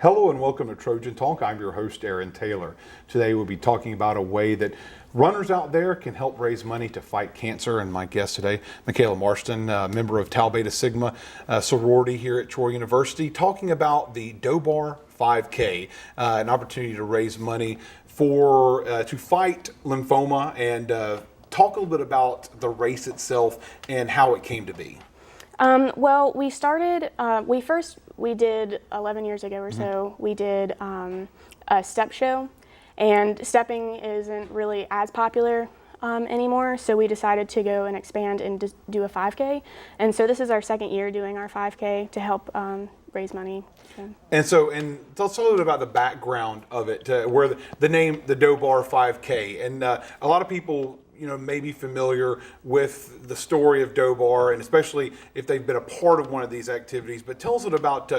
Hello and welcome to Trojan Talk. I'm your host, Aaron Taylor. Today we'll be talking about a way that runners out there can help raise money to fight cancer. And my guest today, Michaela Marston, member of Tau Beta Sigma sorority here at Troy University, talking about the Dobar 5K, an opportunity to raise money for to fight lymphoma and talk a little bit about the race itself and how it came to be. Well, we started, we did 11 years ago or so, we did a step show, and stepping isn't really as popular anymore, so we decided to go and expand and just do a 5K. And so this is our second year doing our 5K to help raise money. So. And tell us a little bit about the background of it, where the name, the Dobar 5K, and a lot of people may be familiar with the story of Dobar, and especially if they've been a part of one of these activities. But tell us a bit about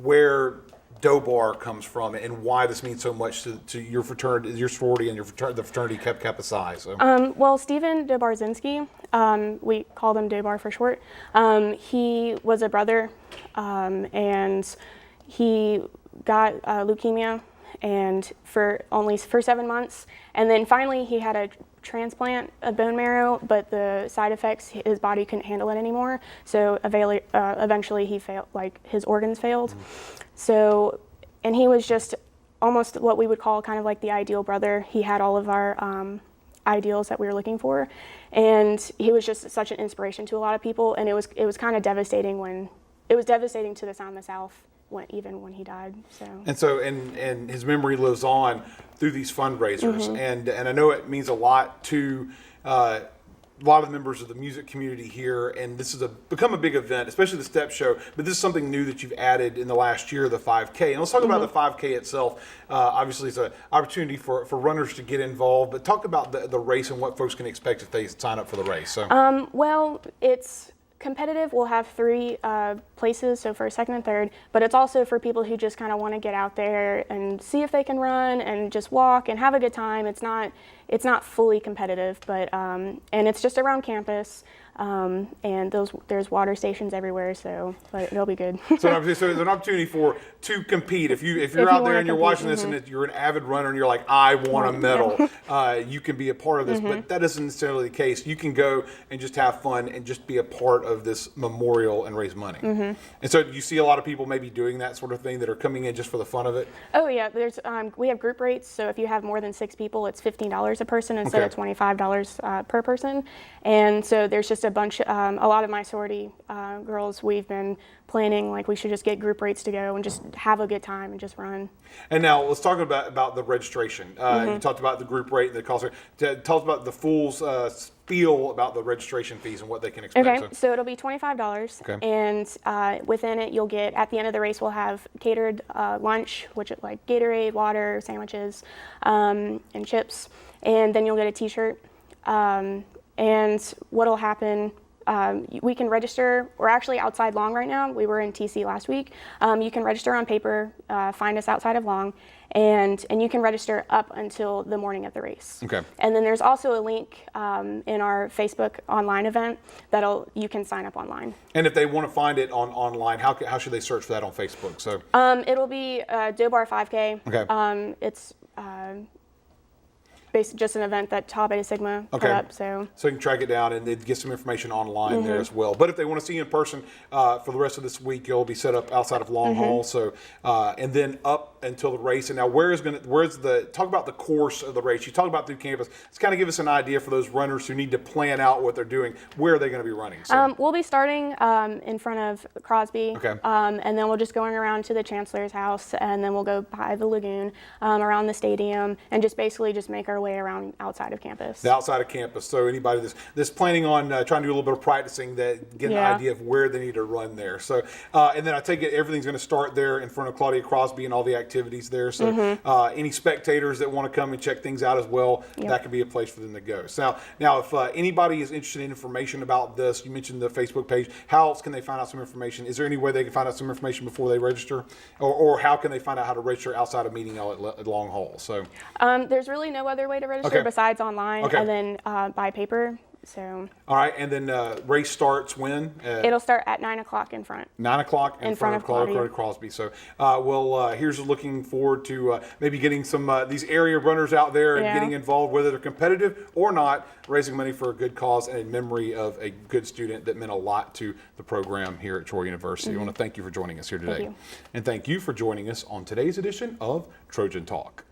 where Dobar comes from and why this means so much to your fraternity, your sorority, and the fraternity Kappa Psi. So. Well, Stephen Dobarzinski, we called him Dobar for short. He was a brother, and he got leukemia, and for 7 months, and then finally he had a transplant of bone marrow, but the side effects, his body couldn't handle it anymore. So eventually he failed, like his organs failed. So, and he was just almost what we would call kind of like the ideal brother. He had all of our ideals that we were looking for, and he was just such an inspiration to a lot of people. And it was kind of devastating to the Sound of the South. Even when he died. And his memory lives on through these fundraisers, and I know it means a lot to a lot of the members of the music community here, and this has become a big event, especially the step show, but this is something new that you've added in the last year, the 5K. And let's talk about the 5K itself. Obviously it's an opportunity for runners to get involved, but talk about the race and what folks can expect if they sign up for the race. Well, it's competitive. We'll have 3 places, so first, second, and third, but it's also for people who just kind of want to get out there and see if they can run and just walk and have a good time. It's not fully competitive, but and it's just around campus, and there's water stations everywhere, but it'll be good. So there's an opportunity to compete. If you're out there and you're watching this and you're an avid runner and you're like, I want a medal, you can be a part of this, but that isn't necessarily the case. You can go and just have fun and just be a part of this memorial and raise money. And so you see a lot of people maybe doing that sort of thing that are coming in just for the fun of it? Oh yeah, we have group rates, so if you have more than 6 people, it's $15 a person instead of $25 per person. And so there's just a lot of my sorority girls, we've been planning, like we should just get group rates to go and just have a good time and just run. And now let's talk about the registration. You talked about the group rate and the cost. Tell us about the fool's spiel about the registration fees and what they can expect. Okay, so it'll be $25, and within it you'll get, at the end of the race, we'll have catered lunch, which is like Gatorade, water, sandwiches, and chips, and then you'll get a t-shirt. And what'll happen, we can register. We're actually outside Long right now. We were in TC last week. You can register on paper, find us outside of Long, and you can register up until the morning of the race. Okay. And then there's also a link in our Facebook online event you can sign up online. And if they want to find it online, how should they search for that on Facebook? So it'll be Dobar 5K. Okay. It's basically just an event that Tau Beta Sigma put up. So you can track it down and get some information online there as well. But if they want to see you in person for the rest of this week, you'll be set up outside of Long Hall. So and then up until the race. And now talk about the course of the race. You talk about through campus. Let's kind of give us an idea for those runners who need to plan out what they're doing. Where are they going to be running? So. We'll be starting in front of Crosby. Okay. And then we'll just going around to the Chancellor's house, and then we'll go by the lagoon, around the stadium, and just basically just make our way around outside of campus. The outside of campus. So anybody that's planning on trying to do a little bit of practicing, get an idea of where they need to run there. So and then I take it everything's going to start there in front of Claudia Crosby and all the activities there. So any spectators that want to come and check things out as well, that could be a place for them to go. So now if anybody is interested in information about this, you mentioned the Facebook page. How else can they find out some information? Is there any way they can find out some information before they register, or how can they find out how to register outside of meeting at Long Hall? So there's really no other way to register besides online, and then by paper. So All right, and then race starts when? it'll start at 9 o'clock in front. 9 o'clock in front of Claudia Crosby. So, here's looking forward to maybe getting some these area runners out there and getting involved, whether they're competitive or not, raising money for a good cause and in memory of a good student that meant a lot to the program here at Troy University. I want to thank you for joining us here today. Thank you. And thank you for joining us on today's edition of Trojan Talk.